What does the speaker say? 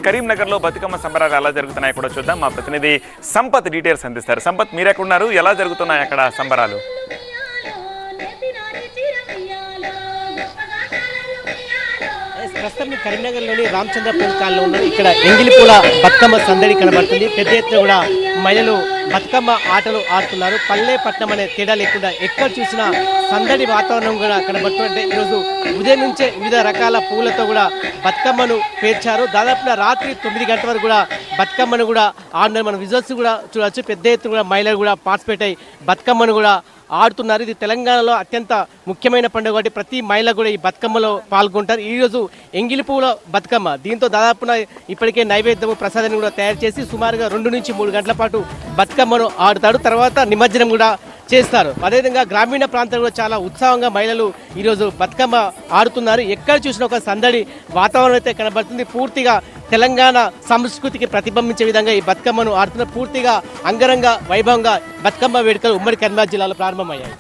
కరీంనగర్లో బతుకమ్మ సంబరాలు ఎలా జరుగుతున్నాయో కూడా చూద్దాం. మా ప్రతినిధి సంపత్ డీటెయిల్స్ అందిస్తారు. సంపత్, మీరెక్కడున్నారు? ఎలా జరుగుతున్నాయి అక్కడ సంబరాలు? ప్రస్తుతం కరీంనగర్లోని రామచంద్రపూర్ కాలంలో ఉన్న ఇక్కడ ఎంగిలిపూల బతుకమ్మ సందడి కనబడుతుంది. పెద్ద ఎత్తున కూడా మహిళలు బతుకమ్మ ఆటలు ఆడుతున్నారు. పల్లె పట్నం అనే తేడా లేకుండా ఎక్కడ చూసినా సందడి వాతావరణం కూడా కనబడుతుంది. అంటే ఈరోజు ఉదయం నుంచే వివిధ రకాల పూలతో కూడా బతుకమ్మను పేర్చారు. దాదాపుగా రాత్రి 9 గంటల వరకు కూడా బతుకమ్మను కూడా ఆడినారు. మన విజువల్స్ కూడా చూడవచ్చు. పెద్ద ఎత్తున కూడా మహిళలు కూడా పార్టిసిపేట్ అయ్యి బతుకమ్మను కూడా ఆడుతున్నారు. ఇది తెలంగాణలో అత్యంత ముఖ్యమైన పండుగ కాబట్టి ప్రతి మహిళ కూడా ఈ బతుకమ్మలో పాల్గొంటారు. ఈరోజు ఎంగిలి పువ్వుల బతుకమ్మ, దీంతో దాదాపున ఇప్పటికే నైవేద్యము ప్రసాదాన్ని కూడా తయారు చేసి సుమారుగా 2 నుంచి 3 గంటల పాటు బతుకమ్మను ఆడుతారు. తర్వాత నిమజ్జనం కూడా చేస్తారు. అదేవిధంగా గ్రామీణ ప్రాంతాలు కూడా చాలా ఉత్సాహంగా మహిళలు ఈరోజు బతుకమ్మ ఆడుతున్నారు. ఎక్కడ చూసినా ఒక సందడి వాతావరణం అయితే కనబడుతుంది. పూర్తిగా తెలంగాణ సంస్కృతికి ప్రతిబింబించే విధంగా ఈ బతుకమ్మను ఆడుతున్న పూర్తిగా అంగరంగ వైభవంగా బతుకమ్మ వేడుకలు ఉమ్మడి కరీంనగర్ జిల్లాలో ప్రారంభమయ్యాయి.